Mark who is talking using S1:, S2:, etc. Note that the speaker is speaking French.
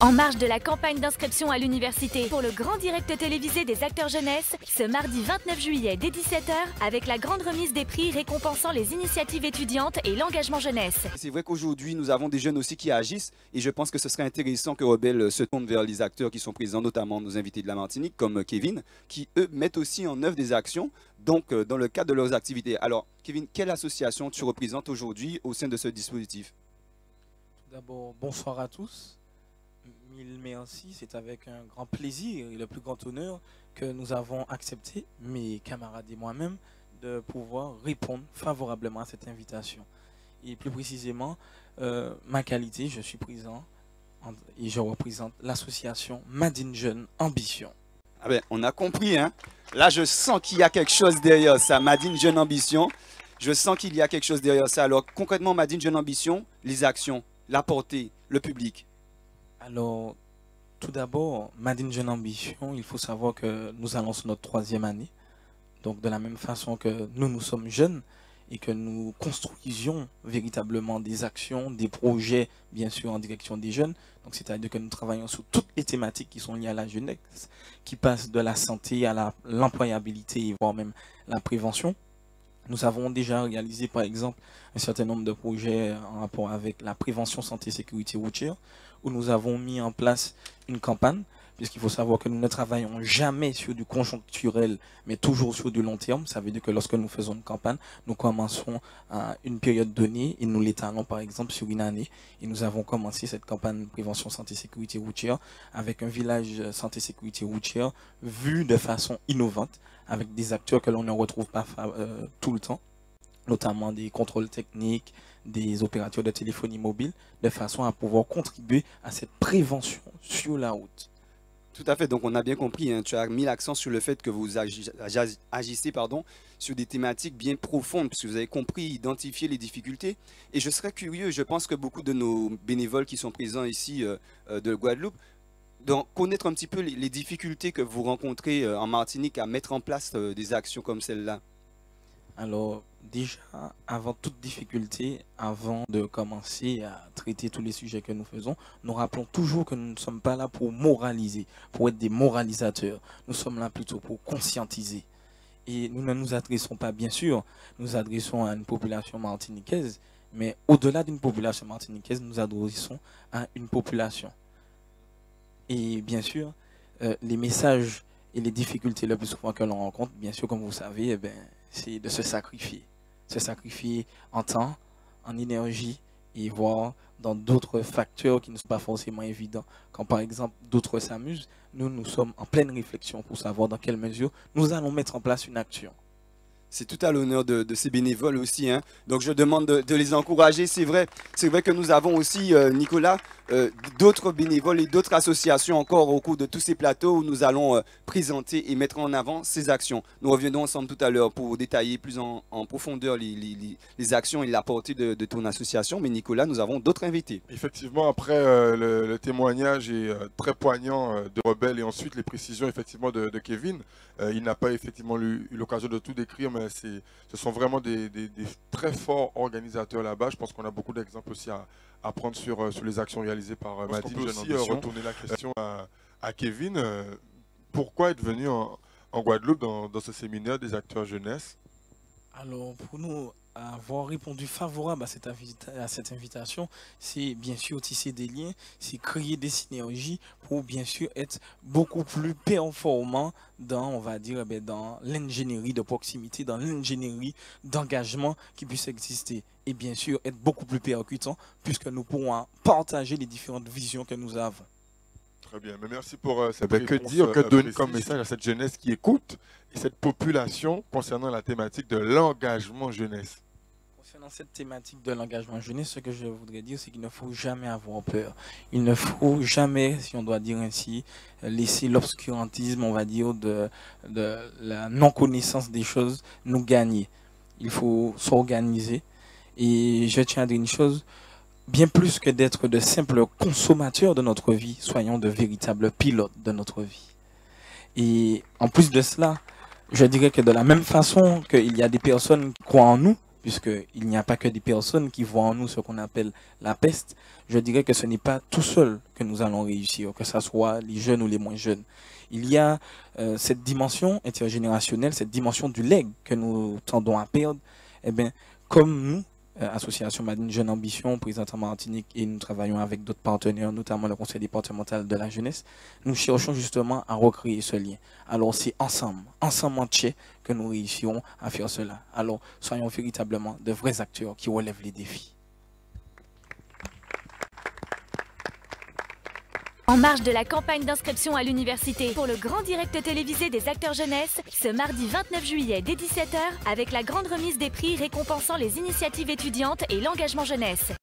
S1: En marge de la campagne d'inscription à l'université pour le grand direct télévisé des acteurs jeunesse, ce mardi 29 juillet dès 17 h, avec la grande remise des prix récompensant les initiatives étudiantes et l'engagement jeunesse.
S2: C'est vrai qu'aujourd'hui, nous avons des jeunes aussi qui agissent et je pense que ce serait intéressant que Rebelle se tourne vers les acteurs qui sont présents, notamment nos invités de la Martinique, comme Kevin, qui eux mettent aussi en œuvre des actions, donc dans le cadre de leurs activités. Alors, Kevin, quelle association tu représentes aujourd'hui au sein de ce dispositif?
S3: Tout d'abord, bonsoir à tous. Mille merci, c'est avec un grand plaisir et le plus grand honneur que nous avons accepté, mes camarades et moi-même, de pouvoir répondre favorablement à cette invitation. Et plus précisément, ma qualité, je suis présent et je représente l'association Madine Jeune Ambition.
S2: Ah ben, on a compris, hein? Là, je sens qu'il y a quelque chose derrière ça, Madine Jeune Ambition. Je sens qu'il y a quelque chose derrière ça. Alors, concrètement, Madine Jeune Ambition, les actions, la portée, le public.
S3: Alors, tout d'abord, Madine Jeune Ambition, il faut savoir que nous allons sur notre 3e année. Donc, de la même façon que nous sommes jeunes et que nous construisions véritablement des actions, des projets, bien sûr, en direction des jeunes. Donc, c'est-à-dire que nous travaillons sur toutes les thématiques qui sont liées à la jeunesse, qui passent de la santé à l'employabilité, voire même la prévention. Nous avons déjà réalisé, par exemple, un certain nombre de projets en rapport avec la prévention santé et sécurité routière, où nous avons mis en place une campagne, puisqu'il faut savoir que nous ne travaillons jamais sur du conjoncturel, mais toujours sur du long terme. Ça veut dire que lorsque nous faisons une campagne, nous commençons à une période donnée et nous l'étalons, par exemple, sur une année. Et nous avons commencé cette campagne de prévention santé et sécurité routière avec un village santé et sécurité routière vu de façon innovante, avec des acteurs que l'on ne retrouve pas tout le temps, notamment des contrôles techniques, des opérateurs de téléphonie mobile, de façon à pouvoir contribuer à cette prévention sur la route.
S2: Tout à fait, donc on a bien compris, hein, tu as mis l'accent sur le fait que vous agissez sur des thématiques bien profondes, puisque vous avez compris, identifier les difficultés. Et je serais curieux, je pense que beaucoup de nos bénévoles qui sont présents ici de Guadeloupe, donc connaître un petit peu les difficultés que vous rencontrez en Martinique à mettre en place des actions comme celle-là.
S3: Alors déjà, avant toute difficulté, avant de commencer à traiter tous les sujets que nous faisons, nous rappelons toujours que nous ne sommes pas là pour moraliser, pour être des moralisateurs. Nous sommes là plutôt pour conscientiser. Et nous ne nous adressons pas, bien sûr, nous adressons à une population martiniquaise, mais au-delà d'une population martiniquaise, nous adressons à une population. Et bien sûr, les messages et les difficultés le plus souvent que l'on rencontre, bien sûr, comme vous savez, eh bien, c'est de se sacrifier. Se sacrifier en temps, en énergie et voire dans d'autres facteurs qui ne sont pas forcément évidents. Quand par exemple d'autres s'amusent, nous sommes en pleine réflexion pour savoir dans quelle mesure nous allons mettre en place une action.
S2: C'est tout à l'honneur de ces bénévoles aussi, hein. Donc je demande de les encourager. C'est vrai que nous avons aussi, Nicolas, d'autres bénévoles et d'autres associations encore au cours de tous ces plateaux où nous allons présenter et mettre en avant ces actions. Nous reviendrons ensemble tout à l'heure pour détailler plus en profondeur les actions et la portée de ton association. Mais Nicolas, nous avons d'autres invités.
S4: Effectivement, après le témoignage est très poignant de Rebelle et ensuite les précisions effectivement de Kevin, il n'a pas effectivement eu l'occasion de tout décrire, mais ce sont vraiment des très forts organisateurs là-bas. Je pense qu'on a beaucoup d'exemples aussi à prendre sur les actions réalisées par Madine. On peut aussi retourner la question à Kevin. Pourquoi être venu en Guadeloupe dans ce séminaire des acteurs jeunesse?
S3: Alors, pour nous, avoir répondu favorable à cette invitation, c'est bien sûr tisser des liens, c'est créer des synergies pour bien sûr être beaucoup plus performant dans, on va dire, dans l'ingénierie de proximité, dans l'ingénierie d'engagement qui puisse exister. Et bien sûr, être beaucoup plus percutant puisque nous pourrons partager les différentes visions que nous avons.
S4: Très bien, mais merci pour cette réponse. Que dire, que donner comme message à cette jeunesse qui écoute et cette population concernant la thématique de l'engagement jeunesse?
S3: Concernant cette thématique de l'engagement jeunesse, ce que je voudrais dire, c'est qu'il ne faut jamais avoir peur. Il ne faut jamais, si on doit dire ainsi, laisser l'obscurantisme, on va dire, de la non-connaissance des choses nous gagner. Il faut s'organiser. Et je tiens à dire une chose, bien plus que d'être de simples consommateurs de notre vie, soyons de véritables pilotes de notre vie. Et en plus de cela, je dirais que de la même façon qu'il y a des personnes qui croient en nous, puisqu'il n'y a pas que des personnes qui voient en nous ce qu'on appelle la peste. Je dirais que ce n'est pas tout seul que nous allons réussir, que ce soit les jeunes ou les moins jeunes. Il y a cette dimension intergénérationnelle, cette dimension du legs que nous tendons à perdre. Eh bien, comme nous, Association Madine Jeune Ambition, présente en Martinique, et nous travaillons avec d'autres partenaires, notamment le Conseil départemental de la jeunesse, nous cherchons justement à recréer ce lien. Alors c'est ensemble entier, que nous réussirons à faire cela. Alors soyons véritablement de vrais acteurs qui relèvent les défis.
S1: En marge de la campagne d'inscription à l'université pour le grand direct télévisé des acteurs jeunesse, ce mardi 29 juillet dès 17 h, avec la grande remise des prix récompensant les initiatives étudiantes et l'engagement jeunesse.